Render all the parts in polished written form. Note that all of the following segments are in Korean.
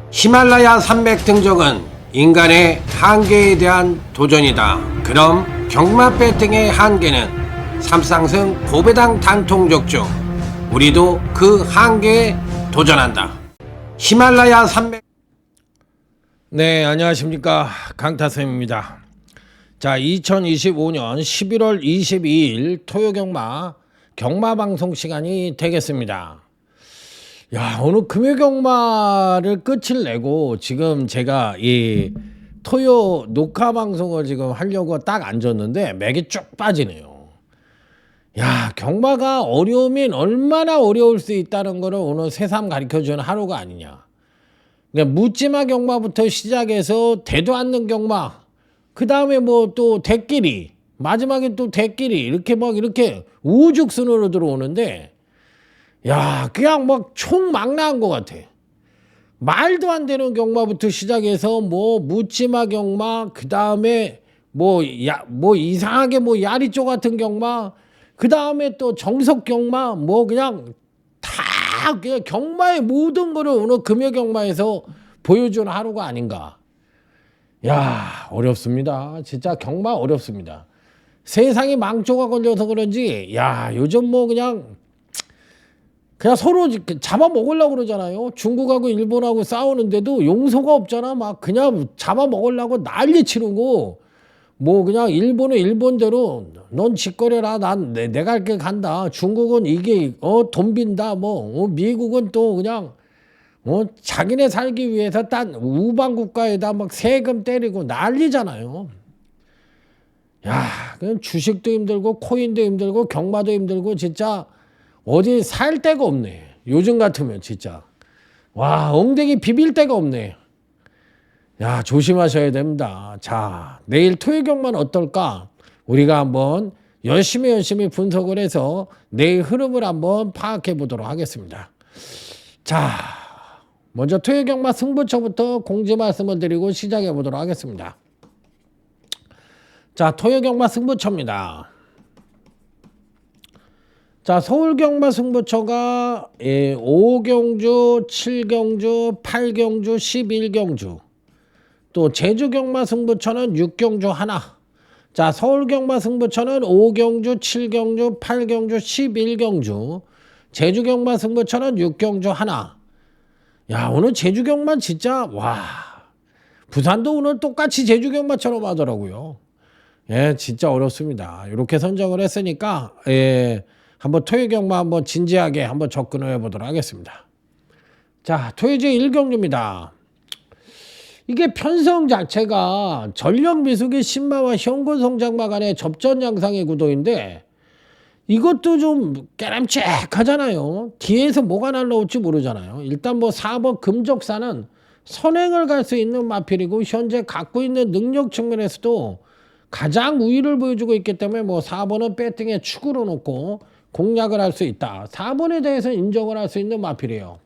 히말라야 산맥 등정은 인간의 한계에 대한 도전이다. 그럼 경마 배팅의 한계는 삼상승 고배당 단통적 중 우리도 그 한계에 도전한다. 히말라야 산맥. 네, 안녕하십니까, 강타쌤입니다. 자, 2025년 11월 22일 토요경마 경마방송 시간이 되겠습니다. 야, 오늘 금요경마를 끝을 내고 지금 제가 이 토요 녹화 방송을 지금 하려고 딱 앉았는데 맥이 쭉 빠지네요. 야, 경마가 어려우면 얼마나 어려울 수 있다는 거를 오늘 새삼 가르쳐주는 하루가 아니냐. 그러니까 묻지마 경마부터 시작해서 대도 않는 경마, 그 다음에 뭐 또 대끼리, 마지막에 또 대끼리, 이렇게 막 이렇게 우죽순으로 들어오는데, 야, 그냥 막 총망라한 것 같아. 말도 안 되는 경마부터 시작해서 뭐 묻지마 경마, 그 다음에 뭐 이상하게 뭐 야리쪼 같은 경마, 그 다음에 또 정석 경마, 뭐 그냥 다 그냥 경마의 모든 거를 오늘 금요 경마에서 보여주는 하루가 아닌가. 야, 어렵습니다. 진짜 경마 어렵습니다. 세상이 망조가 걸려서 그런지, 야, 요즘 뭐 그냥 서로 잡아먹으려고 그러잖아요. 중국하고 일본하고 싸우는데도 용서가 없잖아. 막 그냥 잡아먹으려고 난리 치르고, 뭐 그냥 일본은 일본대로 넌 짓거려라, 난 내가 할 길 간다. 중국은 이게 돈 빈다. 뭐 미국은 또 그냥 자기네 살기 위해서 딴 우방 국가에다 막 세금 때리고 난리잖아요. 야, 그냥 주식도 힘들고 코인도 힘들고 경마도 힘들고 진짜 어디 살 데가 없네. 요즘 같으면 진짜. 와, 엉덩이 비빌 데가 없네. 야, 조심하셔야 됩니다. 자, 내일 토요경만 어떨까? 우리가 한번 열심히 분석을 해서 내일 흐름을 한번 파악해 보도록 하겠습니다. 자, 먼저 토요경마 승부처부터 공지 말씀을 드리고 시작해 보도록 하겠습니다. 자, 토요경마 승부처입니다. 자, 서울경마 승부처가 5경주, 7경주, 8경주, 11경주, 또 제주경마 승부처는 6경주 하나. 자, 서울경마 승부처는 5경주, 7경주, 8경주, 11경주, 제주경마 승부처는 6경주 하나. 야, 오늘 제주경마 진짜, 와, 부산도 오늘 똑같이 제주경마처럼 하더라고요. 예, 진짜 어렵습니다. 이렇게 선정을 했으니까, 한번 토요경마 한번 진지하게 한번 접근을 해보도록 하겠습니다. 자, 토요제 1경주입니다. 이게 편성 자체가 전력 미숙의 신마와 현곤성장마 간의 접전 양상의 구도인데, 이것도 좀 깨람직하잖아요. 뒤에서 뭐가 날라올지 모르잖아요. 일단 뭐 4번 금적사는 선행을 갈 수 있는 마필이고, 현재 갖고 있는 능력 측면에서도 가장 우위를 보여주고 있기 때문에 뭐 4번은 배팅에 축으로 놓고 공략을 할 수 있다. 4번에 대해서 인정을 할 수 있는 마필이에요.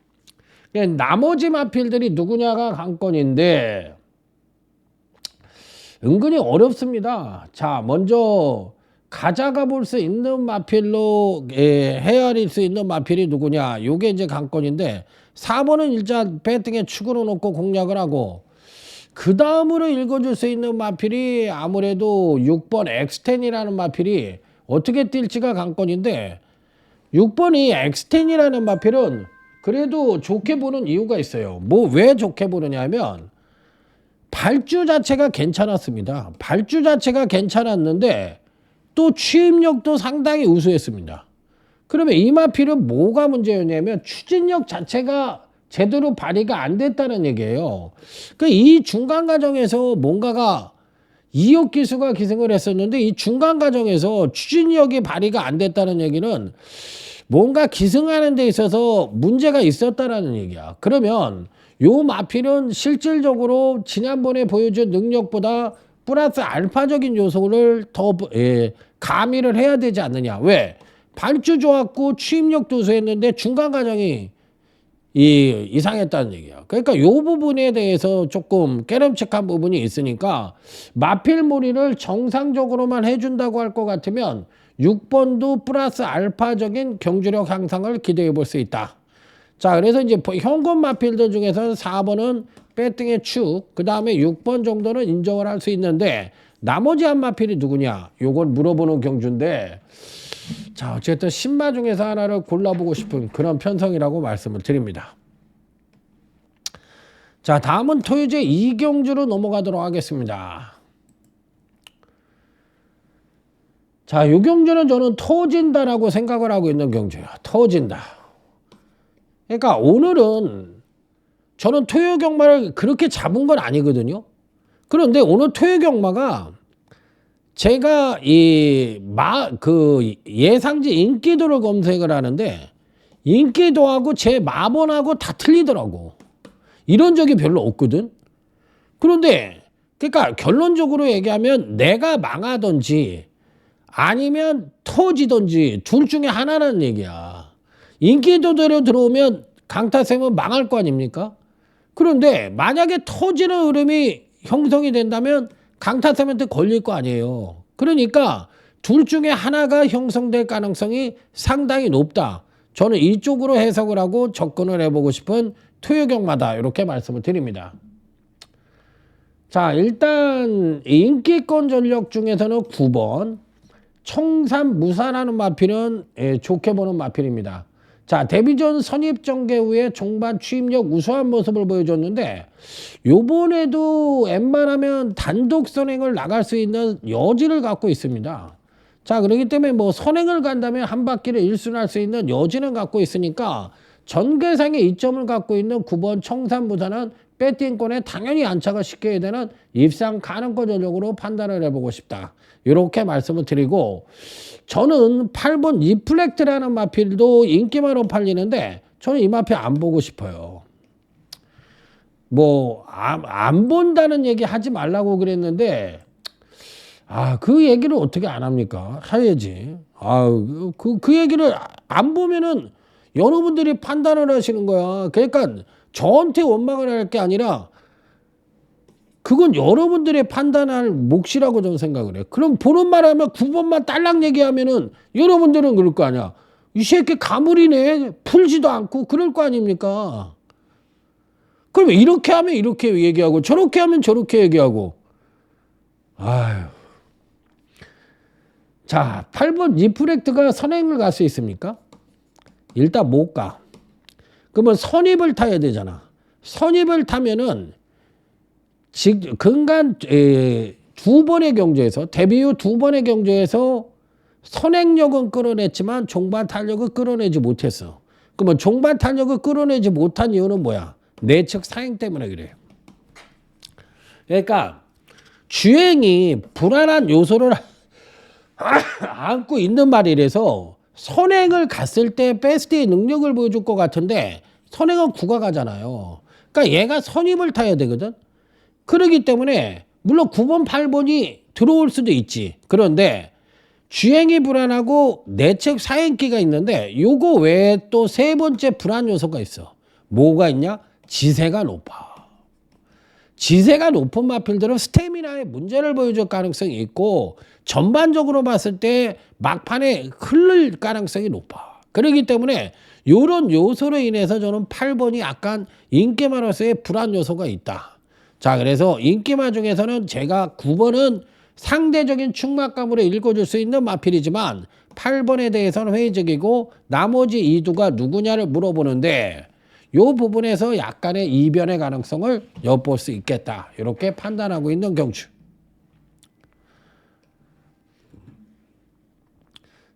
나머지 마필들이 누구냐가 관건인데 은근히 어렵습니다. 자, 먼저 가져가 볼 수 있는 마필로 헤아릴 수 있는 마필이 누구냐, 요게 이제 관건인데, 4번은 일단 배팅에 축으로 놓고 공략을 하고, 그 다음으로 읽어줄 수 있는 마필이 아무래도 6번 엑스텐이라는 마필이 어떻게 뛸지가 관건인데, 6번이 엑스텐이라는 마필은 그래도 좋게 보는 이유가 있어요. 뭐 왜 좋게 보느냐면, 발주 자체가 괜찮았습니다. 발주 자체가 괜찮았는데 또 취입력도 상당히 우수했습니다. 그러면 이 마필은 뭐가 문제였냐면 추진력 자체가 제대로 발휘가 안 됐다는 얘기예요. 이 중간 과정에서 뭔가가 이역 기수가 기승을 했었는데, 이 중간 과정에서 추진력이 발휘가 안 됐다는 얘기는 뭔가 기승하는 데 있어서 문제가 있었다라는 얘기야. 그러면 요 마필은 실질적으로 지난번에 보여준 능력보다 플러스 알파적인 요소를 더 가미를 해야 되지 않느냐. 왜? 발주 좋았고 취입력도 우수했는데 중간 과정이 이상했다는 얘기야. 그러니까 요 부분에 대해서 조금 깨름칙한 부분이 있으니까, 마필무리를 정상적으로만 해준다고 할 것 같으면 6번도 플러스 알파적인 경주력 향상을 기대해 볼 수 있다. 자, 그래서 이제 현금 마필들 중에서는 4번은 배팅의 축, 그 다음에 6번 정도는 인정을 할 수 있는데 나머지 한 마필이 누구냐? 요걸 물어보는 경주인데 자, 어쨌든 10마 중에서 하나를 골라보고 싶은 그런 편성이라고 말씀을 드립니다. 자, 다음은 토요제 2경주로 넘어가도록 하겠습니다. 자, 이 경주는 저는 터진다라고 생각을 하고 있는 경주예요. 터진다. 그러니까 오늘은 저는 토요 경마를 그렇게 잡은 건 아니거든요. 그런데 오늘 토요 경마가 제가 그 예상지 인기도를 검색을 하는데 인기도하고 제 마번하고 다 틀리더라고. 이런 적이 별로 없거든. 그런데 그러니까 결론적으로 얘기하면 내가 망하든지 아니면 터지든지 둘 중에 하나라는 얘기야. 인기도대로 들어오면 강타쌤은 망할 거 아닙니까? 그런데 만약에 터지는 흐름이 형성이 된다면 강타쌤한테 걸릴 거 아니에요. 그러니까 둘 중에 하나가 형성될 가능성이 상당히 높다. 저는 이쪽으로 해석을 하고 접근을 해보고 싶은 토요경마다 이렇게 말씀을 드립니다. 자, 일단 인기권 전력 중에서는 9번 청산 무사라는 마필은 좋게 보는 마필입니다. 자, 데뷔전 선입전개 후에 종반 취임력 우수한 모습을 보여줬는데 요번에도 웬만하면 단독 선행을 나갈 수 있는 여지를 갖고 있습니다. 자, 그렇기 때문에 뭐 선행을 간다면 한 바퀴를 일순할 수 있는 여지는 갖고 있으니까 전개상의 이점을 갖고 있는 9번 청산무사는 배팅권에 당연히 안착을 시켜야 되는 입상 가능권 전력으로 판단을 해보고 싶다. 이렇게 말씀을 드리고 저는 8번 리플렉트라는 마필도 인기만으로 팔리는데 저는 이 마필 안 보고 싶어요. 뭐 안 본다는 얘기 하지 말라고 그랬는데 그 얘기를 어떻게 안 합니까? 해야지. 그 얘기를 안 보면은 여러분들이 판단을 하시는 거야. 그러니까 저한테 원망을 할 게 아니라 그건 여러분들의 판단할 몫이라고 저는 생각을 해요. 그럼 보는 말 하면 9번만 딸랑 얘기하면은 여러분들은 그럴 거 아니야. 이 새끼 가물이네. 풀지도 않고 그럴 거 아닙니까? 그러면 이렇게 하면 이렇게 얘기하고 저렇게 하면 저렇게 얘기하고. 아유. 자, 8번 리프렉트가 선행을 갈 수 있습니까? 일단 못 가. 그러면 선입을 타야 되잖아. 선입을 타면은 근간 두 번의 경주에서 데뷔 후 두 번의 경주에서 선행력은 끌어냈지만 종반 탄력을 끌어내지 못했어. 그러면 종반 탄력을 끌어내지 못한 이유는 뭐야? 내측 사행 때문에 그래요. 그러니까 주행이 불안한 요소를 안고 있는 말이라서 선행을 갔을 때 베스트의 능력을 보여줄 것 같은데 선행은 구가 가잖아요. 그러니까 얘가 선입을 타야 되거든. 그러기 때문에 물론 9번, 8번이 들어올 수도 있지. 그런데 주행이 불안하고 내측 사행기가 있는데 요거 외에 또 세 번째 불안 요소가 있어. 뭐가 있냐? 지세가 높아. 지세가 높은 마필들은 스태미나에 문제를 보여줄 가능성이 있고 전반적으로 봤을 때 막판에 흐를 가능성이 높아. 그렇기 때문에 이런 요소로 인해서 저는 8번이 약간 인기마로서의 불안 요소가 있다. 자, 그래서 인기마 중에서는 제가 9번은 상대적인 충막감으로 읽어줄 수 있는 마필이지만 8번에 대해서는 회의적이고 나머지 2두가 누구냐를 물어보는데 이 부분에서 약간의 이변의 가능성을 엿볼 수 있겠다. 이렇게 판단하고 있는 경주.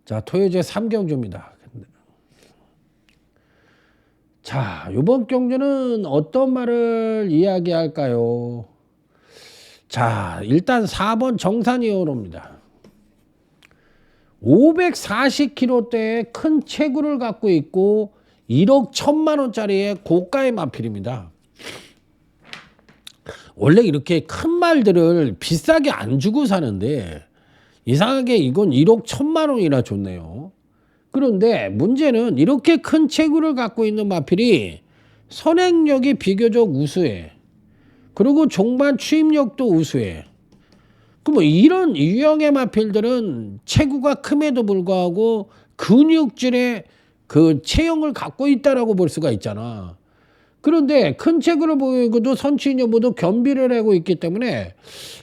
자, 토요제 3경주입니다. 자, 이번 경주는 어떤 말을 이야기할까요? 자, 일단 4번 정산이어로입니다. 540kg대의 큰 체구를 갖고 있고 1억 1천만 원짜리의 고가의 마필입니다. 원래 이렇게 큰 말들을 비싸게 안 주고 사는데 이상하게 이건 1억 1천만 원이나 줬네요. 그런데 문제는 이렇게 큰 체구를 갖고 있는 마필이 선행력이 비교적 우수해. 그리고 종반 취임력도 우수해. 그럼 이런 유형의 마필들은 체구가 큼에도 불구하고 근육질의 그 체형을 갖고 있다라고 볼 수가 있잖아. 그런데 큰 체구를 보이고도 선취인 여부도 겸비를 하고 있기 때문에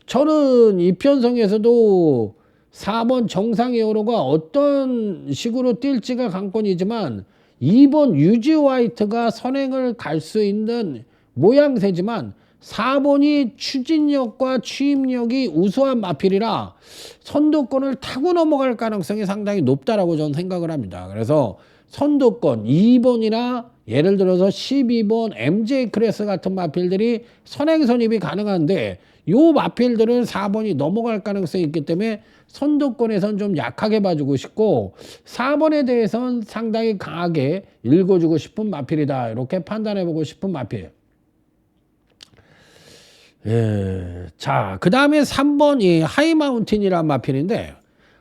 저는 이 편성에서도 4번 정상이어로가 어떤 식으로 뛸지가 관건이지만 2번 유지 화이트가 선행을 갈 수 있는 모양새지만 4번이 추진력과 추임력이 우수한 마필이라 선두권을 타고 넘어갈 가능성이 상당히 높다라고 저는 생각을 합니다. 그래서 선두권 2번이나 예를 들어서 12번 MJ 클래스 같은 마필들이 선행 선입이 가능한데 요 마필들은 4번이 넘어갈 가능성이 있기 때문에 선두권에선 좀 약하게 봐주고 싶고 4번에 대해서는 상당히 강하게 읽어주고 싶은 마필이다. 이렇게 판단해보고 싶은 마필. 예. 자, 그 다음에 3번 이 하이마운틴이라는 마필인데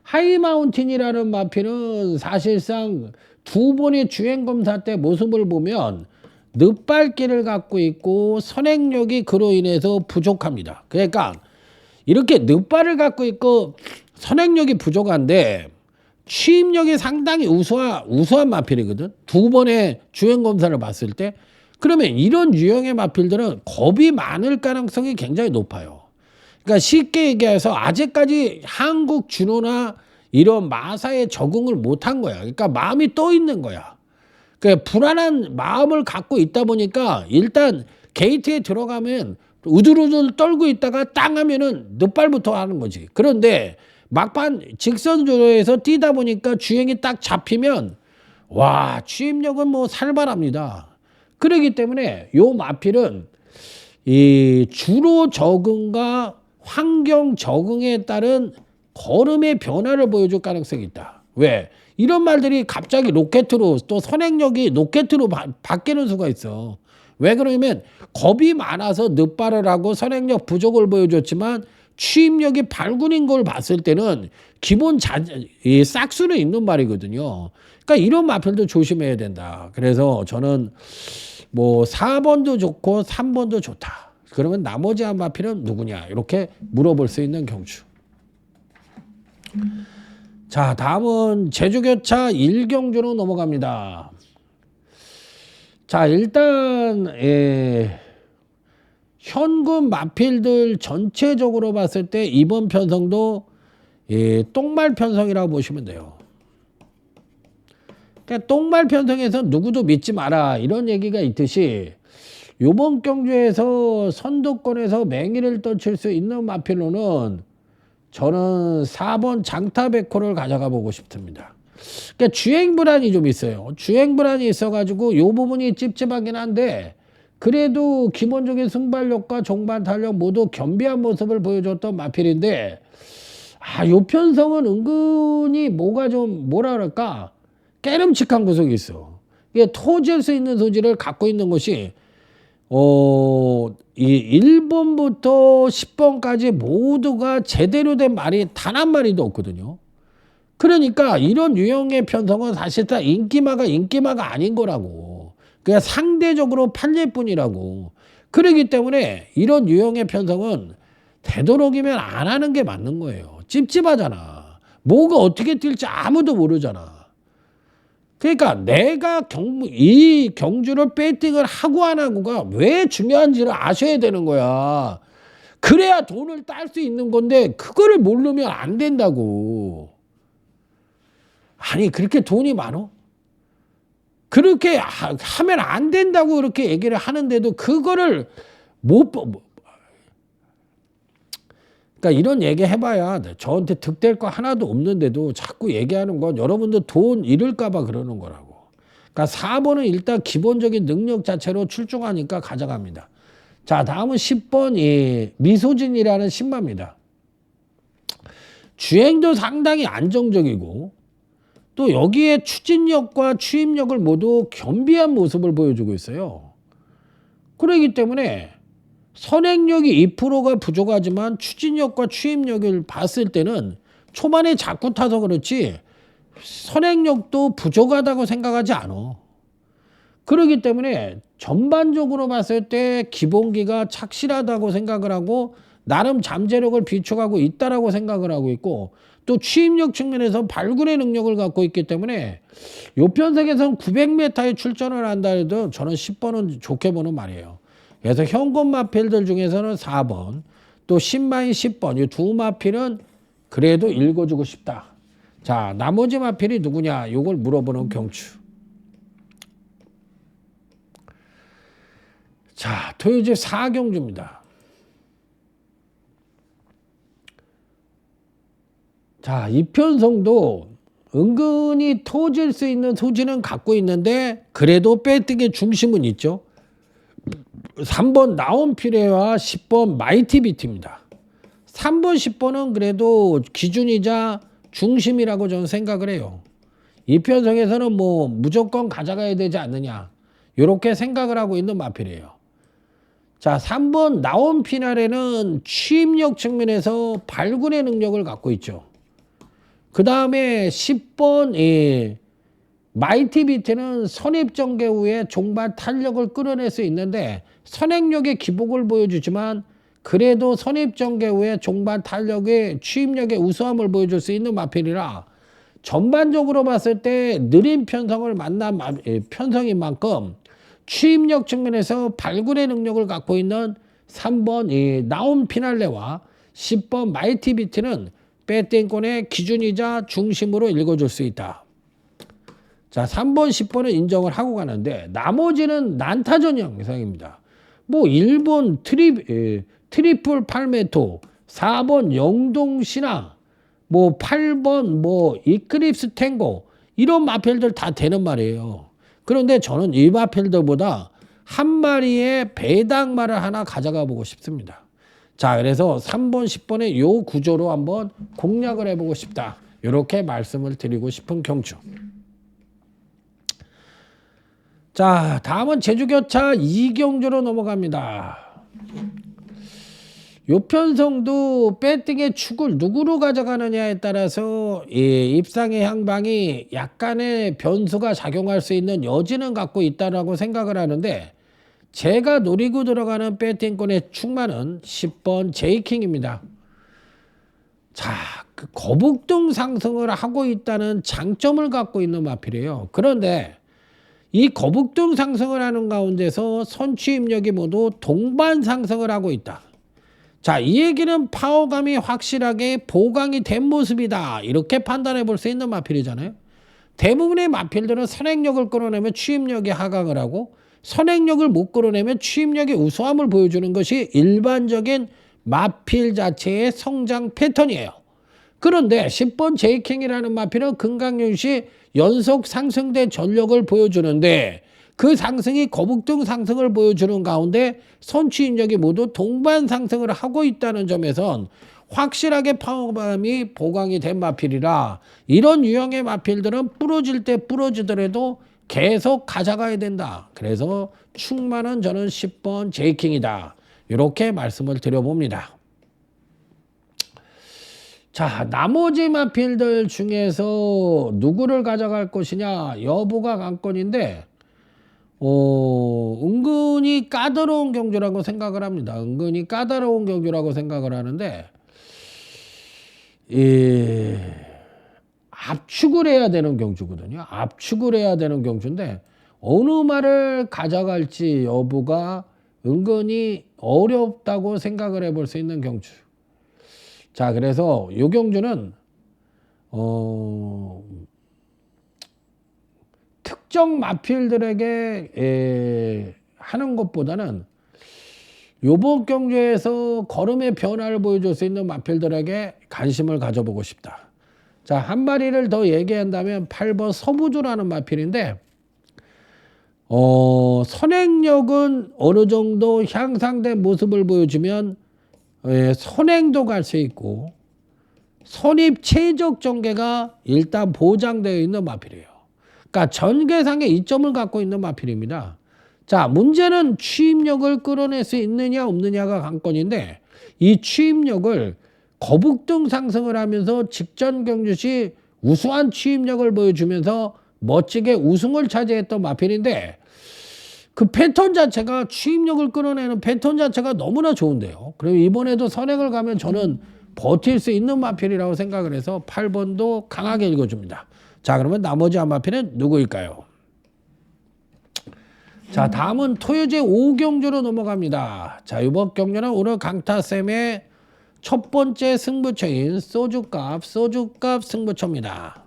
하이마운틴이라는 마필은 사실상 두 번의 주행검사 때 모습을 보면 늦발길을 갖고 있고 선행력이 그로 인해서 부족합니다. 그러니까 이렇게 늦발을 갖고 있고 선행력이 부족한데 취임력이 상당히 우수한 마필이거든. 두 번의 주행검사를 봤을 때. 그러면 이런 유형의 마필들은 겁이 많을 가능성이 굉장히 높아요. 그러니까 쉽게 얘기해서 아직까지 한국 준호나 이런 마사에 적응을 못한 거야. 그러니까 마음이 떠 있는 거야. 그러니까 불안한 마음을 갖고 있다 보니까 일단 게이트에 들어가면 우들우들 떨고 있다가 땅 하면은 늦발부터 하는 거지. 그런데 막판 직선주로에서 뛰다 보니까 주행이 딱 잡히면 와, 추임력은 뭐 살벌합니다. 그렇기 때문에 요 마필은 이 주로 적응과 환경 적응에 따른 걸음의 변화를 보여줄 가능성이 있다. 왜? 이런 말들이 갑자기 로켓으로 또 선행력이 로켓으로 바뀌는 수가 있어. 왜 그러냐면 겁이 많아서 늦발을 하고 선행력 부족을 보여줬지만 취임력이 발군인 걸 봤을 때는 기본 이 싹수는 있는 말이거든요. 그러니까 이런 마필도 조심해야 된다. 그래서 저는 뭐 4번도 좋고 3번도 좋다. 그러면 나머지 한 마필은 누구냐? 이렇게 물어볼 수 있는 경주. 자, 다음은 제주교차 1경주로 넘어갑니다. 자, 일단 현금 마필들 전체적으로 봤을 때 이번 편성도 똥말 편성이라고 보시면 돼요. 그러니까 똥말 편성에서 누구도 믿지 마라 이런 얘기가 있듯이 이번 경주에서 선두권에서 맹위를 떨칠 수 있는 마필로는 저는 4번 장타백호를 가져가 보고 싶습니다. 그러니까 주행 불안이 좀 있어요. 주행 불안이 있어가지고 이 부분이 찝찝하긴 한데 그래도 기본적인 승발력과 종반 탄력 모두 겸비한 모습을 보여줬던 마필인데 이 편성은 은근히 뭐가 좀 뭐라 그럴까 깨름칙한 구석이 있어. 이게 토질 수 있는 소질을 갖고 있는 것이 이 1번부터 10번까지 모두가 제대로 된 말이 단 한 마리도 없거든요. 그러니까 이런 유형의 편성은 사실상 인기마가 아닌 거라고. 그냥 상대적으로 팔릴 뿐이라고. 그렇기 때문에 이런 유형의 편성은 되도록이면 안 하는 게 맞는 거예요. 찝찝하잖아. 뭐가 어떻게 뛸지 아무도 모르잖아. 그러니까 내가 이 경주를 배팅을 하고 안 하고가 왜 중요한지를 아셔야 되는 거야. 그래야 돈을 딸 수 있는 건데 그거를 모르면 안 된다고. 아니 그렇게 돈이 많어? 그렇게 하면 안 된다고 그렇게 얘기를 하는데도 그거를 그러니까 이런 얘기 해봐야 저한테 득될 거 하나도 없는데도 자꾸 얘기하는 건 여러분들 돈 잃을까 봐 그러는 거라고. 그러니까 4번은 일단 기본적인 능력 자체로 출중하니까 가져갑니다. 자, 다음은 10번 이 미소진이라는 신마입니다. 주행도 상당히 안정적이고 또 여기에 추진력과 추임력을 모두 겸비한 모습을 보여주고 있어요. 그렇기 때문에 선행력이 2%가 부족하지만 추진력과 추임력을 봤을 때는 초반에 자꾸 타서 그렇지 선행력도 부족하다고 생각하지 않아. 그렇기 때문에 전반적으로 봤을 때 기본기가 착실하다고 생각을 하고 나름 잠재력을 비축하고 있다라고 생각을 하고 있고 또 취입력 측면에서 발굴의 능력을 갖고 있기 때문에 요 편성에서는 900m에 출전을 한다 해도 저는 10번은 좋게 보는 말이에요. 그래서 현금 마필들 중에서는 4번 또 10마인 10번 이 두 마필은 그래도 읽어주고 싶다. 자, 나머지 마필이 누구냐 요걸 물어보는 경추. 자, 토요집 4경주입니다. 자, 이편성도 은근히 터질 수 있는 소지는 갖고 있는데 그래도 빼뜨기의 중심은 있죠. 3번 나온피레와 10번 마이티비티입니다. 3번 10번은 그래도 기준이자 중심이라고 저는 생각을 해요. 이편성에서는 뭐 무조건 가져가야 되지 않느냐 이렇게 생각을 하고 있는 마필이에요. 자, 3번 나온피날에는 취입력 측면에서 발굴의 능력을 갖고 있죠. 그 다음에 10번 마이티비트는 선입전개 후에 종발 탄력을 끌어낼 수 있는데 선행력의 기복을 보여주지만 그래도 선입전개 후에 종발 탄력의 취입력의 우수함을 보여줄 수 있는 마필이라 전반적으로 봤을 때 느린 편성을 만난 편성인 만큼 취입력 측면에서 발굴의 능력을 갖고 있는 3번 나온 피날레와 10번 마이티비트는 배팅권의 기준이자 중심으로 읽어줄 수 있다. 자, 3번, 10번은 인정을 하고 가는데 나머지는 난타전 영상입니다. 뭐 1번 트리플 팔메토, 4번 영동신화, 뭐 8번 뭐 이클립스 탱고 이런 마필들 다 되는 말이에요. 그런데 저는 이 마필들보다 한 마리의 배당말을 하나 가져가 보고 싶습니다. 자, 그래서 3번, 10번의 요 구조로 한번 공략을 해보고 싶다. 이렇게 말씀을 드리고 싶은 경주. 자, 다음은 제주교차 2경주로 넘어갑니다. 요 편성도 배팅의 축을 누구로 가져가느냐에 따라서 이 입상의 향방이 약간의 변수가 작용할 수 있는 여지는 갖고 있다라고 생각을 하는데 제가 노리고 들어가는 배팅권의 축만은 10번 제이킹입니다. 자, 그 거북등 상승을 하고 있다는 장점을 갖고 있는 마필이에요. 그런데 이 거북등 상승을 하는 가운데서 선취입력이 모두 동반 상승을 하고 있다. 자, 이 얘기는 파워감이 확실하게 보강이 된 모습이다. 이렇게 판단해 볼 수 있는 마필이잖아요. 대부분의 마필들은 선행력을 끌어내면 취입력이 하강을 하고 선행력을 못 끌어내면 취입력의 우수함을 보여주는 것이 일반적인 마필 자체의 성장 패턴이에요. 그런데 10번 제이킹이라는 마필은 금강윤시 연속 상승된 전력을 보여주는데 그 상승이 거북등 상승을 보여주는 가운데 선취입력이 모두 동반 상승을 하고 있다는 점에선 확실하게 파워감이 보강이 된 마필이라 이런 유형의 마필들은 부러질 때 부러지더라도 계속 가져가야 된다. 그래서 충만은 저는 10번 제이킹이다. 이렇게 말씀을 드려봅니다. 자, 나머지 마필들 중에서 누구를 가져갈 것이냐 여부가 관건인데 은근히 까다로운 경주라고 생각을 합니다. 은근히 까다로운 경주라고 생각을 하는데 압축을 해야 되는 경주거든요. 압축을 해야 되는 경주인데 어느 말을 가져갈지 여부가 은근히 어렵다고 생각을 해볼 수 있는 경주. 자, 그래서 이 경주는 특정 마필들에게 하는 것보다는 요번 경주에서 걸음의 변화를 보여줄 수 있는 마필들에게 관심을 가져보고 싶다. 자, 한 마리를 더 얘기한다면 8번 서부주라는 마필인데 선행력은 어느 정도 향상된 모습을 보여주면 선행도 갈 수 있고 선입 최적 전개가 일단 보장되어 있는 마필이에요. 그러니까 전개상의 이점을 갖고 있는 마필입니다. 자, 문제는 취입력을 끌어낼 수 있느냐 없느냐가 관건인데 이 취입력을 거북등 상승을 하면서 직전 경주 시 우수한 취입력을 보여주면서 멋지게 우승을 차지했던 마필인데 그 패턴 자체가 추입력을 끌어내는 패턴 자체가 너무나 좋은데요. 그럼 이번에도 선행을 가면 저는 버틸 수 있는 마필이라고 생각을 해서 8번도 강하게 읽어줍니다. 자, 그러면 나머지 한 마필은 누구일까요? 자, 다음은 토요제 5경주로 넘어갑니다. 자, 이번 경주는 오늘 강타쌤의 첫 번째 승부처인 소주값 승부처입니다.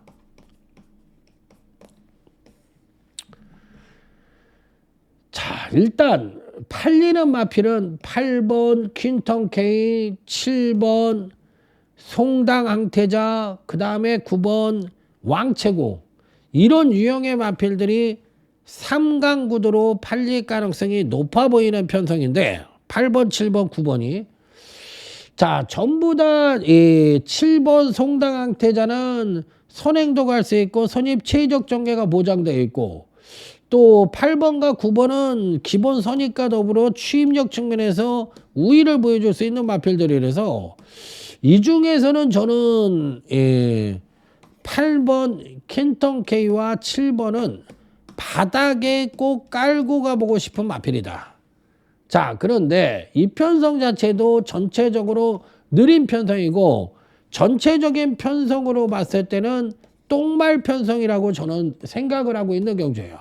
자, 일단 팔리는 마필은 8번 퀸턴 K, 7번 송당 항태자, 그 다음에 9번 왕채고, 이런 유형의 마필들이 3강 구도로 팔릴 가능성이 높아 보이는 편성인데 8번, 7번, 9번이 자, 전부 다 7번 송당 항태자는 선행도 갈 수 있고 선입 최적 전개가 보장되어 있고, 또 8번과 9번은 기본 선입과 더불어 추입력 측면에서 우위를 보여줄 수 있는 마필들이라서 이 중에서는 저는 8번 퀸턴 K와 7번은 바닥에 꼭 깔고 가보고 싶은 마필이다. 자, 그런데 이 편성 자체도 전체적으로 느린 편성이고 전체적인 편성으로 봤을 때는 똥말 편성이라고 저는 생각을 하고 있는 경주예요.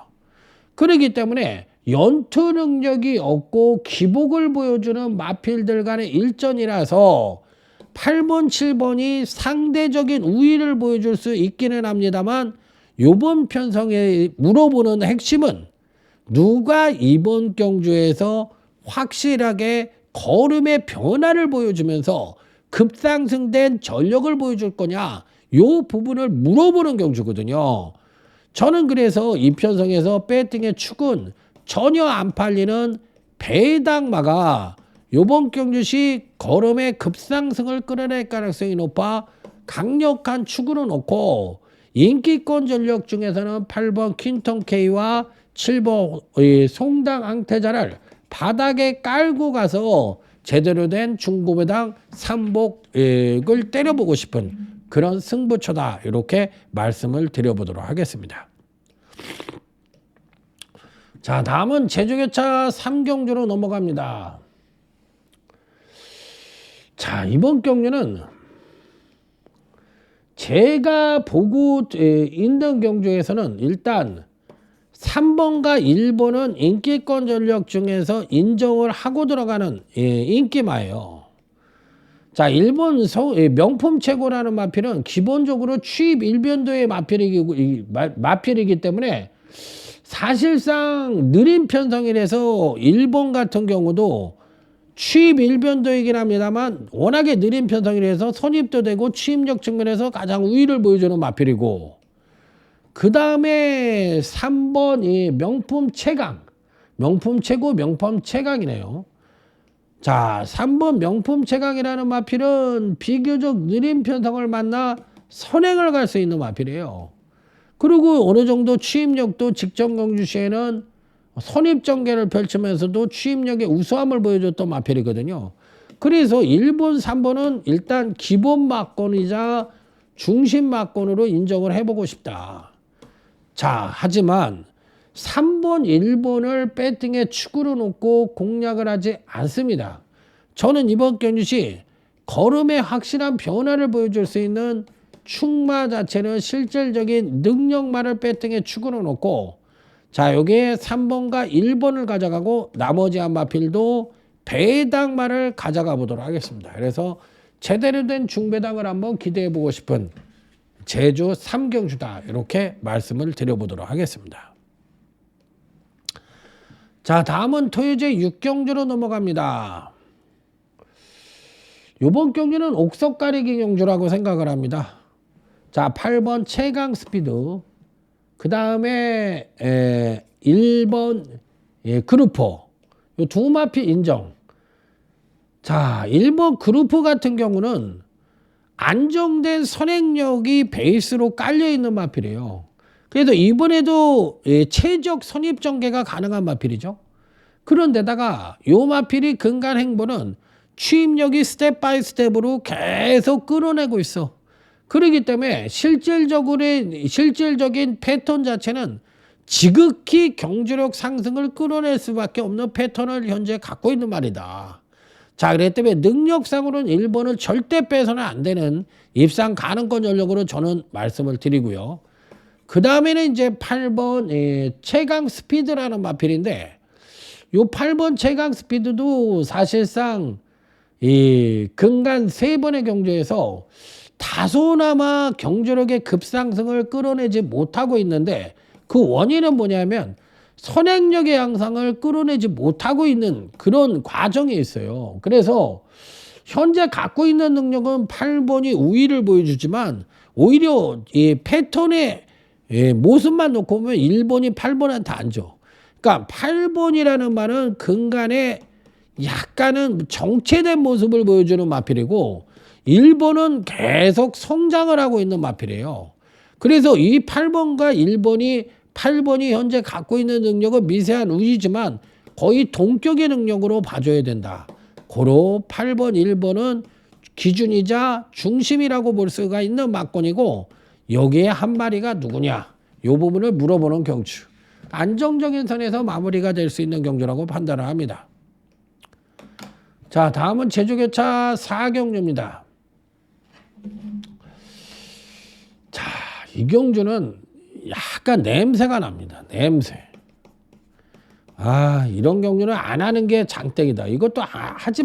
그렇기 때문에 연투 능력이 없고 기복을 보여주는 마필들 간의 일전이라서 8번, 7번이 상대적인 우위를 보여줄 수 있기는 합니다만, 이번 편성에 물어보는 핵심은 누가 이번 경주에서 확실하게 걸음의 변화를 보여주면서 급상승된 전력을 보여줄 거냐, 이 부분을 물어보는 경주거든요. 저는 그래서 이 편성에서 배팅의 축은 전혀 안 팔리는 배당마가 이번 경주시 걸음의 급상승을 끌어낼 가능성이 높아 강력한 축으로 놓고, 인기권 전력 중에서는 8번 퀸턴 K와 7번 송당 항태자를 바닥에 깔고 가서 제대로 된 중고배당 3복을 때려보고 싶은 그런 승부처다, 이렇게 말씀을 드려보도록 하겠습니다. 자, 다음은 제주교차 3경주로 넘어갑니다. 자, 이번 경주는 제가 보고 있는 경주에서는 일단 3번과 1번은 인기권 전력 중에서 인정을 하고 들어가는 인기마예요. 자, 1번 명품 최고라는 마필은 기본적으로 취입 일변도의 마필이기 때문에 사실상 느린 편성이라서 1번 같은 경우도 취입 일변도이긴 합니다만 워낙에 느린 편성이라서 선입도 되고 취입력 측면에서 가장 우위를 보여주는 마필이고, 그 다음에 3번 명품 최강, 명품 최고, 명품 최강이네요. 자, 3번 명품 최강이라는 마필은 비교적 느린 편성을 만나 선행을 갈 수 있는 마필이에요. 그리고 어느 정도 취입력도 직전 경주 시에는 선입전개를 펼치면서도 취입력의 우수함을 보여줬던 마필이거든요. 그래서 1번, 3번은 일단 기본 막권이자 중심 막권으로 인정을 해보고 싶다. 자, 하지만 3번, 1번을 배팅의 축으로 놓고 공략을 하지 않습니다. 저는 이번 경주시 걸음의 확실한 변화를 보여줄 수 있는 축마 자체는 실질적인 능력마를 배팅의 축으로 놓고, 자, 여기에 3번과 1번을 가져가고 나머지 한 마필도 배당마를 가져가 보도록 하겠습니다. 그래서 제대로 된 중배당을 한번 기대해 보고 싶은 제주 3경주다, 이렇게 말씀을 드려보도록 하겠습니다. 자, 다음은 토요제 6경주로 넘어갑니다. 이번 경주는 옥석 가리기 경주라고 생각을 합니다. 자, 8번 최강 스피드, 그 다음에 1번 그루퍼, 이 두 마필 인정. 자, 1번 그루퍼 같은 경우는 안정된 선행력이 베이스로 깔려있는 마필이에요. 그래서 이번에도 최적 선입 전개가 가능한 마필이죠. 그런데다가 이 마필이 근간 행보는 취입력이 스텝 바이 스텝으로 계속 끌어내고 있어. 그렇기 때문에 실질적인 패턴 자체는 지극히 경제력 상승을 끌어낼 수밖에 없는 패턴을 현재 갖고 있는 말이다. 자, 그랬기 때문에 능력상으로는 1번을 절대 빼서는 안 되는 입상 가능권 전력으로 저는 말씀을 드리고요. 그 다음에는 이제 8번 최강 스피드라는 마필인데, 요 8번 최강 스피드도 사실상 이 근간 3번의 경주에서 다소나마 경제력의 급상승을 끌어내지 못하고 있는데, 그 원인은 뭐냐면 선행력의 양상을 끌어내지 못하고 있는 그런 과정이 있어요. 그래서 현재 갖고 있는 능력은 8번이 우위를 보여주지만 오히려 이 패턴의 모습만 놓고 보면 1번이 8번한테 안 줘. 그러니까 8번이라는 말은 근간에 약간은 정체된 모습을 보여주는 마필이고, 1번은 계속 성장을 하고 있는 마필이에요. 그래서 이 8번과 1번이 8번이 현재 갖고 있는 능력은 미세한 우위지만 거의 동격의 능력으로 봐줘야 된다. 고로 8번, 1번은 기준이자 중심이라고 볼 수가 있는 막권이고, 여기에 한 마리가 누구냐? 이 부분을 물어보는 경주. 안정적인 선에서 마무리가 될 수 있는 경주라고 판단을 합니다. 자, 다음은 제주교차 4경주입니다. 자, 이 경주는 약간 냄새가 납니다. 냄새. 아, 이런 경주는 안 하는 게 장땡이다. 이것도 하지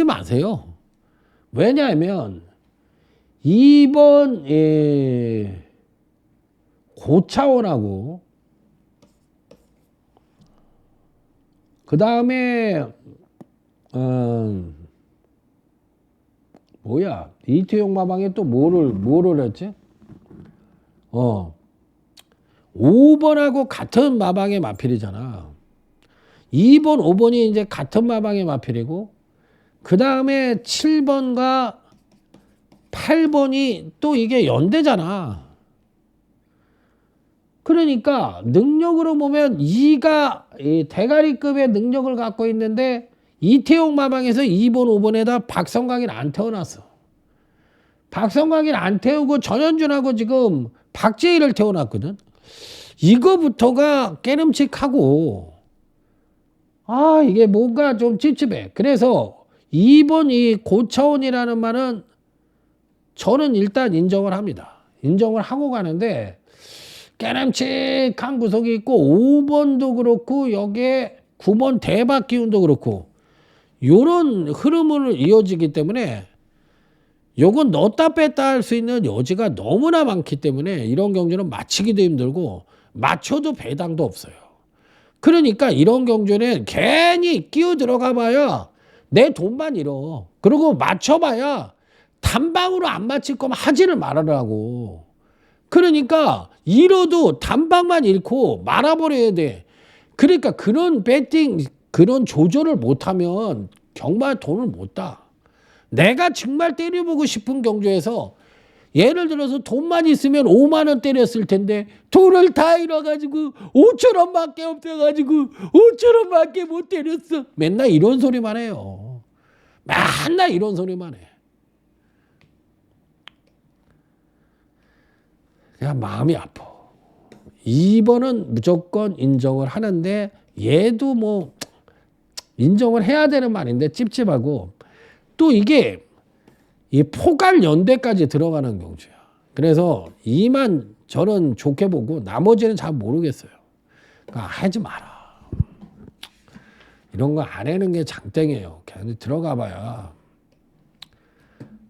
마세요. 왜냐하면 2번 고차원하고 그 다음에 뭐야, 이태용 마방에 또 뭐를 했지? 5번하고 같은 마방의 마필이잖아. 2번, 5번이 이제 같은 마방의 마필이고, 그 다음에 7번과 8번이 또 이게 연대잖아. 그러니까 능력으로 보면 2가 대가리급의 능력을 갖고 있는데, 이태용 마방에서 2번, 5번에다 박성광이를 안 태워놨어. 박성광이를 안 태우고 전현준하고 지금 박재희를 태워놨거든. 이거부터가 깨름칙하고, 이게 뭔가 좀 찝찝해. 그래서 2번 이 고차원이라는 말은 저는 일단 인정을 합니다. 인정을 하고 가는데, 깨름칙한 구석이 있고, 5번도 그렇고, 여기에 9번 대박 기운도 그렇고, 요런 흐름을 이어지기 때문에 요건 넣었다 뺐다 할 수 있는 여지가 너무나 많기 때문에 이런 경주는 맞히기도 힘들고 맞춰도 배당도 없어요. 그러니까 이런 경주는 괜히 끼어 들어가 봐야 내 돈만 잃어. 그리고 맞춰봐야 단방으로 안 맞힐 거면 하지를 말아라고. 그러니까 잃어도 단방만 잃고 말아버려야 돼. 그러니까 그런 배팅, 그런 조절을 못하면 정말 돈을 못 따. 내가 정말 때려보고 싶은 경주에서 예를 들어서 돈만 있으면 5만 원 때렸을 텐데 돈을 다 잃어가지고 5천 원밖에 없어가지고 5천 원밖에 못 때렸어. 맨날 이런 소리만 해요. 맨날 이런 소리만 해. 그냥 마음이 아파. 2번은 무조건 인정을 하는데 얘도 뭐 인정을 해야 되는 말인데 찝찝하고, 또 이게 이 포괄 연대까지 들어가는 경주야. 그래서 이만 저는 좋게 보고 나머지는 잘 모르겠어요. 그러니까 하지 마라. 이런 거 안 하는 게 장땡이에요. 그냥 들어가 봐야.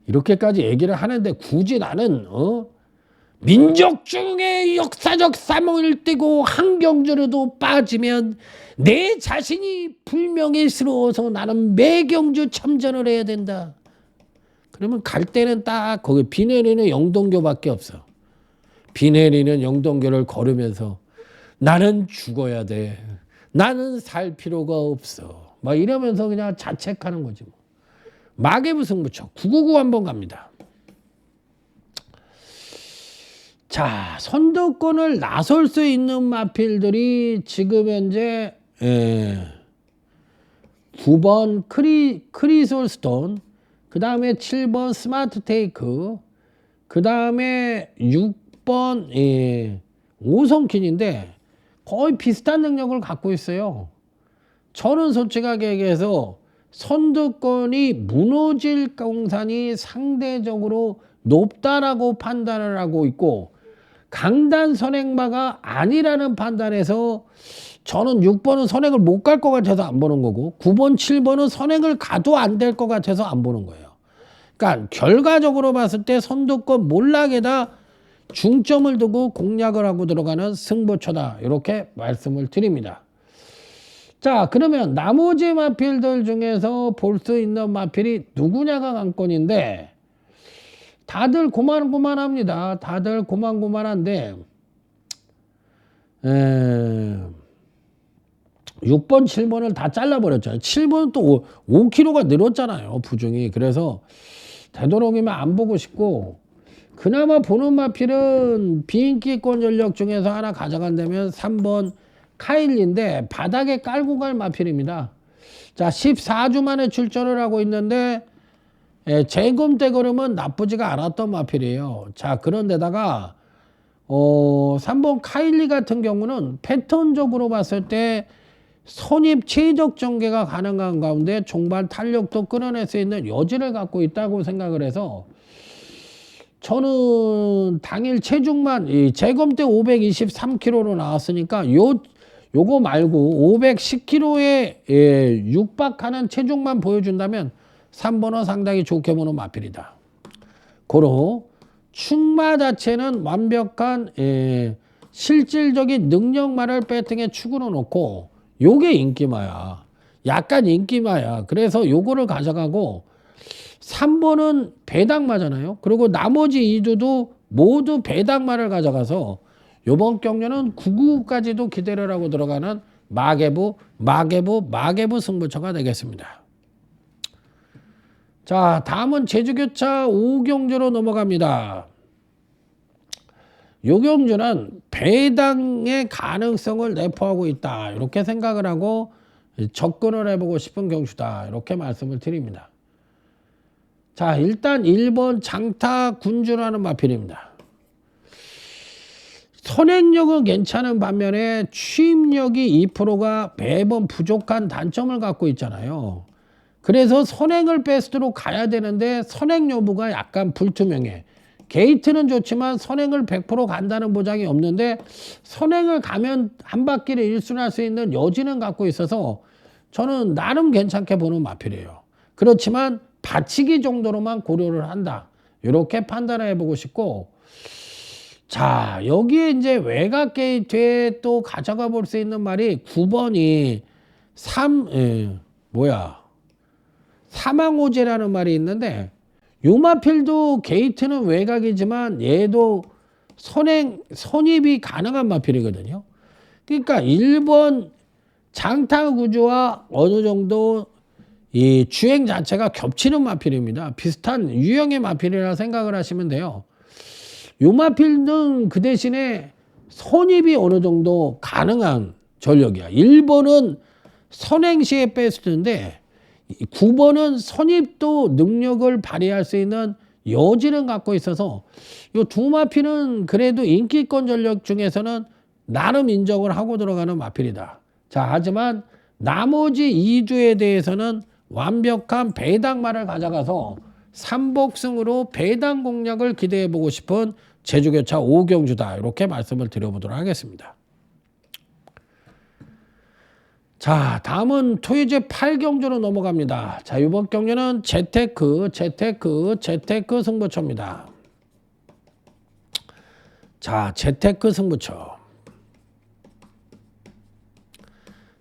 이렇게까지 얘기를 하는데 굳이 나는 민족 중에 역사적 사명을 띠고 한 경주로도 빠지면 내 자신이 불명예스러워서 나는 매경주 참전을 해야 된다. 그러면 갈 때는 딱 거기 비 내리는 영동교밖에 없어. 비 내리는 영동교를 걸으면서 나는 죽어야 돼. 나는 살 필요가 없어. 막 이러면서 그냥 자책하는 거지. 마개부승부처 999 한번 갑니다. 자, 선두권을 나설 수 있는 마필들이 지금 현재 9번 크리솔스톤, 그 다음에 7번 스마트 테이크, 그 다음에 6번 오성킨인데 거의 비슷한 능력을 갖고 있어요. 저는 솔직하게 얘기해서 선두권이 무너질 공산이 상대적으로 높다라고 판단을 하고 있고, 강단 선행마가 아니라는 판단에서 저는 6번은 선행을 못 갈 것 같아서 안 보는 거고, 9번, 7번은 선행을 가도 안 될 것 같아서 안 보는 거예요. 그러니까 결과적으로 봤을 때 선두권 몰락에다 중점을 두고 공략을 하고 들어가는 승부처다, 이렇게 말씀을 드립니다. 자, 그러면 나머지 마필들 중에서 볼 수 있는 마필이 누구냐가 관건인데, 다들 고만고만합니다. 다들 고만고만한데 6번, 7번을 다 잘라버렸잖아요. 7번은 또 5kg가 늘었잖아요, 부중이. 그래서 되도록이면 안 보고 싶고, 그나마 보는 마필은 비인기권 전력 중에서 하나 가져간다면 3번 카일리인데, 바닥에 깔고 갈 마필입니다. 자, 14주 만에 출전을 하고 있는데 재검대 걸음은 나쁘지가 않았던 마필이에요. 자, 그런데다가 3번 카일리 같은 경우는 패턴적으로 봤을 때 선입 최적 전개가 가능한 가운데 종발 탄력도 끌어낼 수 있는 여지를 갖고 있다고 생각을 해서, 저는 당일 체중만 재검대 523kg로 나왔으니까 요거 말고 510kg에 육박하는 체중만 보여준다면 3번은 상당히 좋게 보는 마필이다. 고로 축마 자체는 완벽한 실질적인 능력만을 배팅에 축으로 놓고, 요게 인기마야. 약간 인기마야. 그래서 요거를 가져가고, 3번은 배당마잖아요. 그리고 나머지 2주도 모두 배당마를 가져가서 요번 경려는 9구까지도 기대를 하고 들어가는 마개부 승부처가 되겠습니다. 자, 다음은 제주교차 5경주로 넘어갑니다. 요 경주는 배당의 가능성을 내포하고 있다, 이렇게 생각을 하고 접근을 해보고 싶은 경주다, 이렇게 말씀을 드립니다. 자, 일단 1번 장타군주라는 마필입니다. 선행력은 괜찮은 반면에 취입력이 2%가 매번 부족한 단점을 갖고 있잖아요. 그래서 선행을 베스트로 가야 되는데 선행 여부가 약간 불투명해. 게이트는 좋지만 선행을 100% 간다는 보장이 없는데, 선행을 가면 한 바퀴를 일순할 수 있는 여지는 갖고 있어서 저는 나름 괜찮게 보는 마필이에요. 그렇지만 받치기 정도로만 고려를 한다, 이렇게 판단을 해보고 싶고, 자, 여기에 이제 외곽 게이트에 또 가져가 볼 수 있는 말이 9번이 사망호재라는 말이 있는데, 요 마필도 게이트는 외곽이지만 얘도 선입이 가능한 마필이거든요. 그러니까 1번 장타 구조와 어느 정도 이 주행 자체가 겹치는 마필입니다. 비슷한 유형의 마필이라 생각을 하시면 돼요. 요 마필은 그 대신에 선입이 어느 정도 가능한 전력이야. 1번은 선행시의 베스트인데 9번은 선입도 능력을 발휘할 수 있는 여지를 갖고 있어서 요 두 마필은 그래도 인기권 전력 중에서는 나름 인정을 하고 들어가는 마필이다. 자, 하지만 나머지 2주에 대해서는 완벽한 배당말을 가져가서 삼복승으로 배당 공략을 기대해보고 싶은 제주교차 5경주다, 이렇게 말씀을 드려보도록 하겠습니다. 자, 다음은 토요제 8경주로 넘어갑니다. 자, 이번 경주는 재테크 승부처입니다. 자, 재테크 승부처.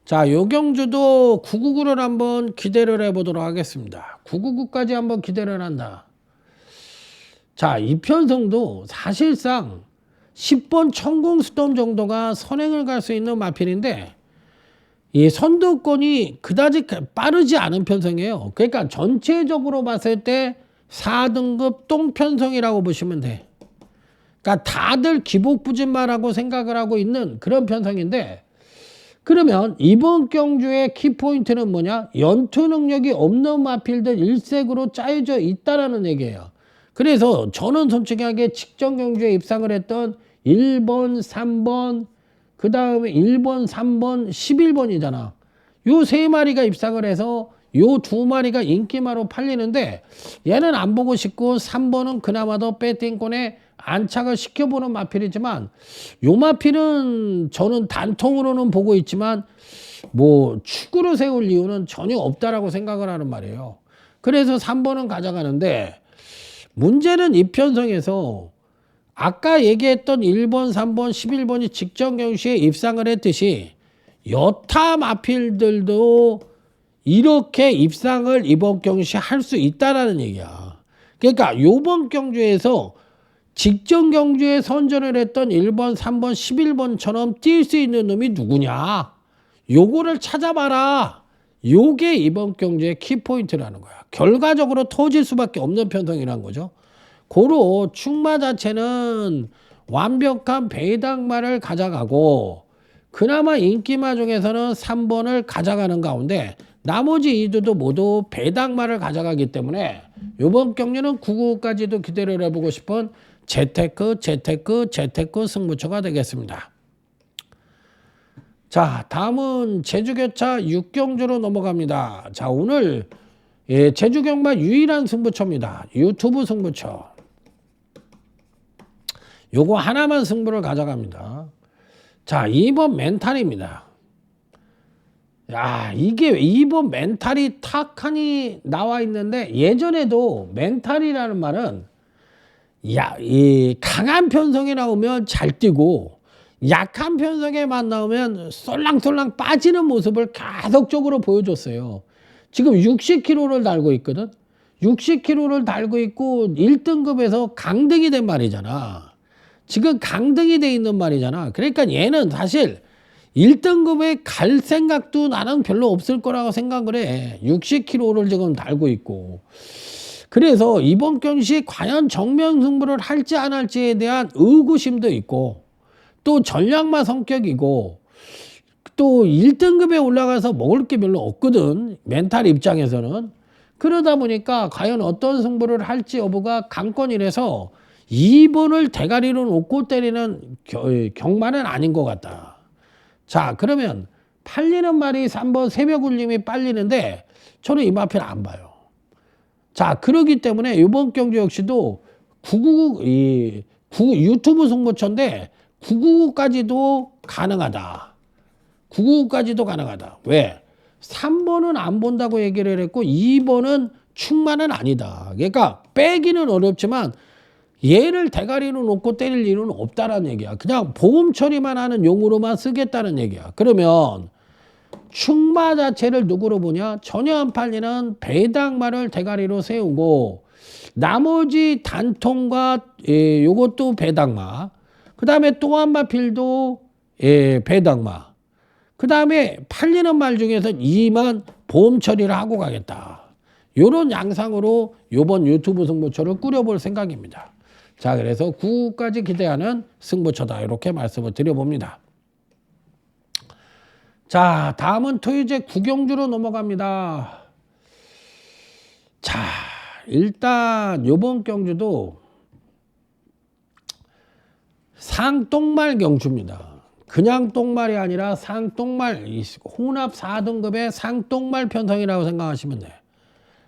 자, 요 경주도 999를 한번 기대를 해보도록 하겠습니다. 999까지 한번 기대를 한다. 자, 이 편성도 사실상 10번 천공수덤 정도가 선행을 갈 수 있는 마필인데, 이 선두권이 그다지 빠르지 않은 편성이에요. 그러니까 전체적으로 봤을 때 4등급 똥편성이라고 보시면 돼. 그러니까 다들 기복부진마라고 생각을 하고 있는 그런 편성인데, 그러면 이번 경주의 키포인트는 뭐냐? 연투 능력이 없는 마필들 일색으로 짜여져 있다라는 얘기예요. 그래서 저는 솔직하게 직전 경주에 입상을 했던 1번, 3번, 그 다음에 1번, 3번, 11번이잖아. 요 세 마리가 입상을 해서 요 두 마리가 인기마로 팔리는데 얘는 안 보고 싶고 3번은 그나마도 배팅권에 안착을 시켜보는 마필이지만 요 마필은 저는 단통으로는 보고 있지만 뭐 축으로 세울 이유는 전혀 없다라고 생각을 하는 말이에요. 그래서 3번은 가져가는데 문제는 이 편성에서 아까 얘기했던 1번, 3번, 11번이 직전 경시에 입상을 했듯이 여타 마필들도 이렇게 입상을 이번 경시에 할 수 있다라는 얘기야. 그러니까 요번 경주에서 직전 경주에 선전을 했던 1번, 3번, 11번처럼 뛸 수 있는 놈이 누구냐? 요거를 찾아봐라. 요게 이번 경주의 키포인트라는 거야. 결과적으로 터질 수밖에 없는 편성이라는 거죠. 고로 축마 자체는 완벽한 배당마를 가져가고 그나마 인기마 중에서는 3번을 가져가는 가운데 나머지 2두도 모두 배당마를 가져가기 때문에 이번 경기는 9구까지도 기대를 해보고 싶은 재테크 승부처가 되겠습니다. 자, 다음은 제주교차 6경주로 넘어갑니다. 자, 오늘 제주경마 유일한 승부처입니다. 유튜브 승부처. 요거 하나만 승부를 가져갑니다. 자, 2번 멘탈입니다. 야, 이게 2번 멘탈이 탁하니 나와 있는데 예전에도 멘탈이라는 말은 이 강한 편성이 나오면 잘 뛰고 약한 편성에만 나오면 쏠랑쏠랑 빠지는 모습을 계속적으로 보여줬어요. 지금 60kg를 달고 있거든. 60kg를 달고 있고 1등급에서 강등이 된 말이잖아. 지금 강등이 돼 있는 말이잖아. 그러니까 얘는 사실 1등급에 갈 생각도 나는 별로 없을 거라고 생각을 해. 60kg를 지금 달고 있고. 그래서 이번 경시 과연 정면 승부를 할지 안 할지에 대한 의구심도 있고 또 전략마 성격이고 또 1등급에 올라가서 먹을 게 별로 없거든. 멘탈 입장에서는. 그러다 보니까 과연 어떤 승부를 할지 여부가 관건이라서 2번을 대가리로 놓고 때리는 경마는 아닌 것 같다. 자, 그러면 팔리는 말이 3번 새벽 울림이 빨리는데 저는 이 마필 안 봐요. 자, 그러기 때문에 이번 경주 역시도 999 유튜브 승부처인데 999까지도 가능하다. 999까지도 가능하다. 왜? 3번은 안 본다고 얘기를 했고 2번은 충만은 아니다. 그러니까 빼기는 어렵지만 얘를 대가리로 놓고 때릴 일은 없다라는 얘기야. 그냥 보험 처리만 하는 용으로만 쓰겠다는 얘기야. 그러면 충마 자체를 누구로 보냐? 전혀 안 팔리는 배당마를 대가리로 세우고 나머지 단통과 요것도 배당마. 그 다음에 또 한 마필도 배당마. 그 다음에 팔리는 말 중에서 2만 보험 처리를 하고 가겠다. 요런 양상으로 요번 유튜브 승부처를 꾸려볼 생각입니다. 자, 그래서 9까지 기대하는 승부처다. 이렇게 말씀을 드려봅니다. 자, 다음은 토요제 구경주로 넘어갑니다. 자, 일단 요번 경주도 상똥말 경주입니다. 그냥 똥말이 아니라 상똥말, 혼합 4등급의 상똥말 편성이라고 생각하시면 돼요.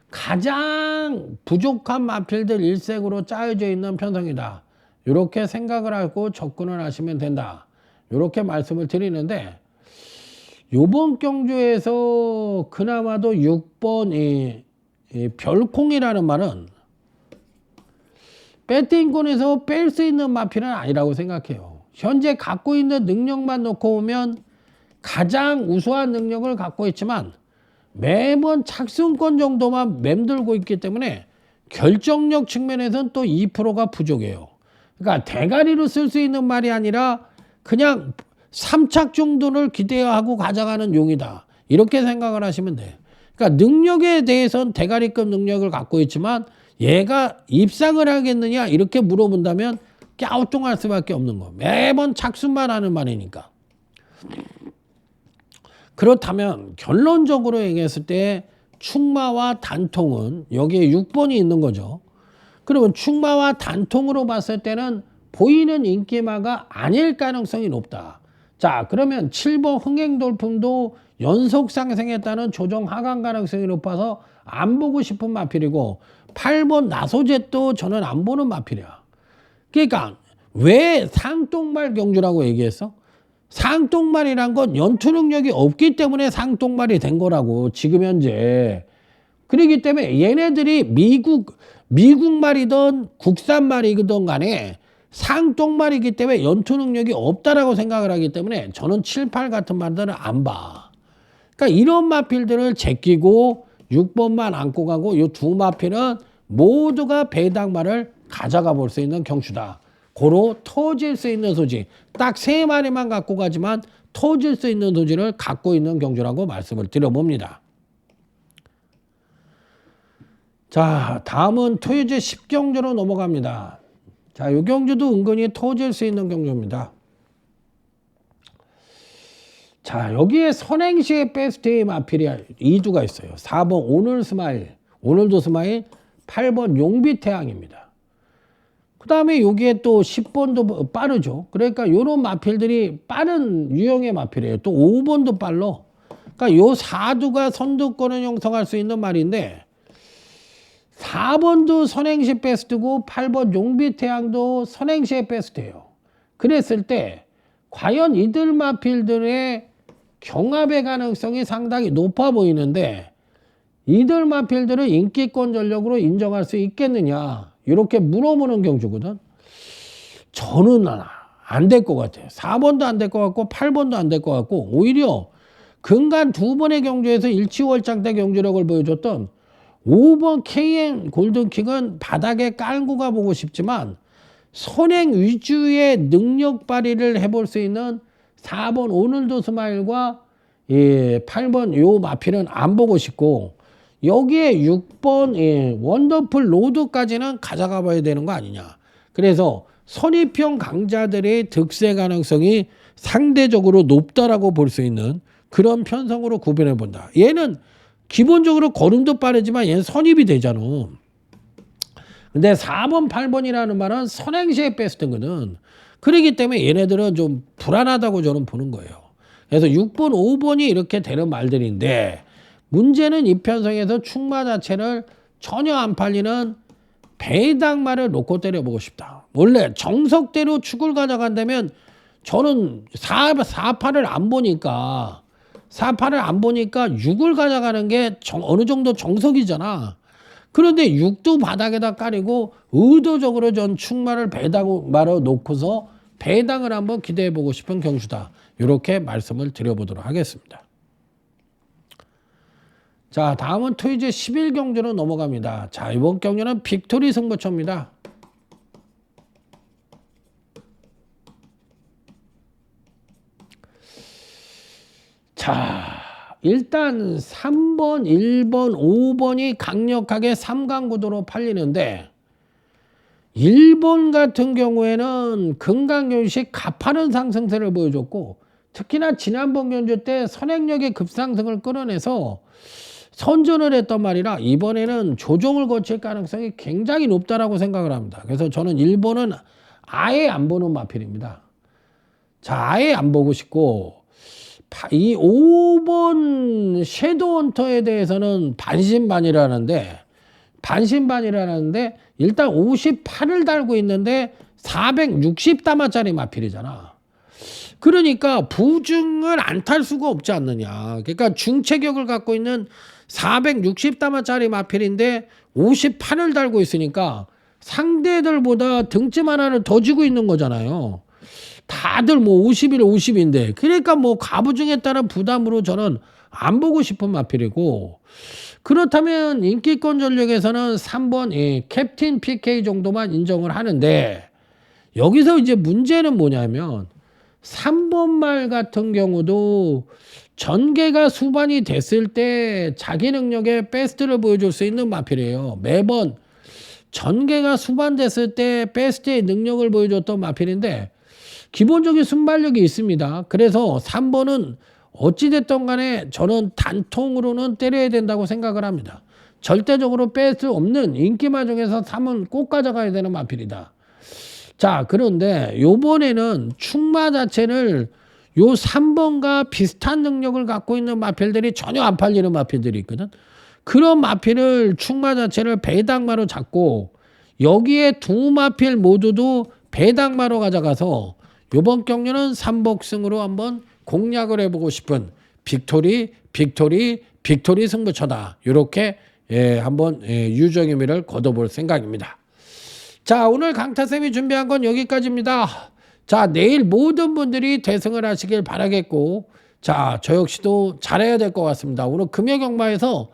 가장 부족한 마필들 일색으로 짜여져 있는 편성이다. 이렇게 생각을 하고 접근을 하시면 된다. 이렇게 말씀을 드리는데 요번 경주에서 그나마도 6번 이 별콩이라는 말은 배팅권에서 뺄 수 있는 마필은 아니라고 생각해요. 현재 갖고 있는 능력만 놓고 보면 가장 우수한 능력을 갖고 있지만 매번 착승권 정도만 맴돌고 있기 때문에 결정력 측면에서는 또 2%가 부족해요. 그러니까 대가리로 쓸 수 있는 말이 아니라 그냥 3착 정도를 기대하고 가져가는 용이다. 이렇게 생각을 하시면 돼요. 그러니까 능력에 대해서는 대가리급 능력을 갖고 있지만 얘가 입상을 하겠느냐 이렇게 물어본다면 갸우뚱할 수밖에 없는 거. 매번 착순만 하는 말이니까. 그렇다면 결론적으로 얘기했을 때 충마와 단통은 여기에 6번이 있는 거죠. 그러면 충마와 단통으로 봤을 때는 보이는 인기마가 아닐 가능성이 높다. 자, 그러면 7번 흥행돌품도 연속 상승했다는 조정 하강 가능성이 높아서 안 보고 싶은 마필이고, 8번 나소젯도 저는 안 보는 마필이야. 그러니까 왜 상똥말 경주라고 얘기했어? 상똥말이란 건 연투 능력이 없기 때문에 상똥말이 된 거라고, 지금 현재. 그렇기 때문에 얘네들이 미국 말이든 국산 말이든 간에 상똥말이기 때문에 연투 능력이 없다라고 생각을 하기 때문에 저는 7, 8 같은 말들은 안 봐. 그러니까 이런 마필들을 제끼고 6번만 안고 가고 이 두 마필은 모두가 배당말을 가져가 볼 수 있는 경주다. 고로 터질 수 있는 소지. 딱 3마리만 갖고 가지만 터질 수 있는 소지를 갖고 있는 경주라고 말씀을 드려봅니다. 자, 다음은 토요제 10경주로 넘어갑니다. 자, 이 경주도 은근히 터질 수 있는 경주입니다. 자, 여기에 선행시의 베스트의 마필이 2두가 있어요. 4번 오늘 스마일, 오늘도 스마일, 8번 용비태양입니다. 그 다음에 여기에 또 10번도 빠르죠. 그러니까 이런 마필들이 빠른 유형의 마필이에요. 또 5번도 빨라. 그러니까 요 4두가 선두권을 형성할 수 있는 말인데, 4번도 선행시 베스트고 8번 용비태양도 선행시의 베스트예요. 그랬을 때 과연 이들 마필들의 경합의 가능성이 상당히 높아 보이는데, 이들 마필들을 인기권 전력으로 인정할 수 있겠느냐, 이렇게 물어보는 경주거든. 저는 안 될 것 같아요. 4번도 안 될 것 같고 8번도 안 될 것 같고, 오히려 근간 2번의 경주에서 일치월장대 경주력을 보여줬던 5번 KM 골든킹은 바닥에 깔고 가보고 싶지만 선행 위주의 능력 발휘를 해볼 수 있는 4번 오늘도 스마일과 8번 요 마필은 안 보고 싶고, 여기에 6번 원더풀 로드까지는 가져가 봐야 되는 거 아니냐. 그래서 선입형 강자들의 득세 가능성이 상대적으로 높다라고 볼 수 있는 그런 편성으로 구별해 본다. 얘는 기본적으로 걸음도 빠르지만 얘는 선입이 되잖아. 근데 4번, 8번이라는 말은 선행시의 베스트거든. 그렇기 때문에 얘네들은 좀 불안하다고 저는 보는 거예요. 그래서 6번, 5번이 이렇게 되는 말들인데, 문제는 이 편성에서 충마 자체를 전혀 안 팔리는 배당말을 놓고 때려보고 싶다. 원래 정석대로 축을 가져간다면 저는 4파를 안 보니까 6을 가져가는 게 어느 정도 정석이잖아. 그런데 6도 바닥에다 깔이고 의도적으로 전 충마를 배당말로 놓고서 배당을 한번 기대해보고 싶은 경주다. 이렇게 말씀을 드려보도록 하겠습니다. 자, 다음은 토요제 11경주로 넘어갑니다. 자, 이번 경주는 빅토리 승부처입니다. 자, 일단 3번, 1번, 5번이 강력하게 3강구도로 팔리는데, 1번 같은 경우에는 금강경식 가파른 상승세를 보여줬고, 특히나 지난번 경주 때 선행력의 급상승을 끌어내서 선전을 했단 말이라 이번에는 조정을 거칠 가능성이 굉장히 높다라고 생각을 합니다. 그래서 저는 1번은 아예 안 보는 마필입니다. 자, 아예 안 보고 싶고, 이 5번 섀도우 헌터에 대해서는 반신반의라는데 일단 58을 달고 있는데 460다마짜리 마필이잖아. 그러니까 부중을 안 탈 수가 없지 않느냐. 그러니까 중체격을 갖고 있는 460다마짜리 마필인데 58을 달고 있으니까 상대들보다 등짐 하나를 더 쥐고 있는 거잖아요. 다들 뭐 51, 50인데 그러니까 뭐 가부중에 따른 부담으로 저는 안 보고 싶은 마필이고, 그렇다면 인기권 전력에서는 3번 캡틴 PK 정도만 인정을 하는데, 여기서 이제 문제는 뭐냐면 3번 말 같은 경우도 전개가 수반이 됐을 때 자기 능력의 베스트를 보여줄 수 있는 마필이에요. 매번 전개가 수반됐을 때 베스트의 능력을 보여줬던 마필인데 기본적인 순발력이 있습니다. 그래서 3번은 어찌됐든 간에 저는 단통으로는 때려야 된다고 생각을 합니다. 절대적으로 뺄 수 없는 인기마 중에서 3은 꼭 가져가야 되는 마필이다. 자, 그런데 요번에는 충마 자체를 요 3번과 비슷한 능력을 갖고 있는 마필들이 전혀 안 팔리는 마필들이 있거든. 그런 마필을 충마 자체를 배당마로 잡고 여기에 두 마필 모두도 배당마로 가져가서 요번 경기는 3복승으로 한번 공략을 해보고 싶은 빅토리 승부처다. 이렇게 한번 유정의미를 거둬볼 생각입니다. 자, 오늘 강타쌤이 준비한 건 여기까지입니다. 자, 내일 모든 분들이 대승을 하시길 바라겠고, 자, 저 역시도 잘해야 될 것 같습니다. 오늘 금요 경마에서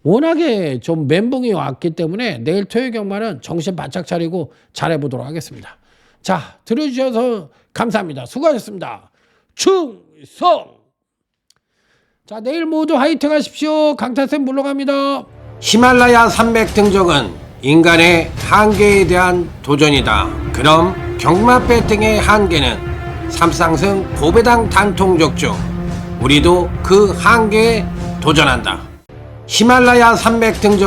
워낙에 좀 멘붕이 왔기 때문에 내일 토요일 경마는 정신 바짝 차리고 잘해보도록 하겠습니다. 자, 들어주셔서 감사합니다. 수고하셨습니다. 충성! 자, 내일 모두 화이팅 하십시오. 강타쌤 물러갑니다. 히말라야 산맥 등적은 인간의 한계에 대한 도전이다. 그럼 경마 배팅의 한계는 삼상승 고배당 단통적 중 우리도 그 한계에 도전한다. 히말라야 산맥 등적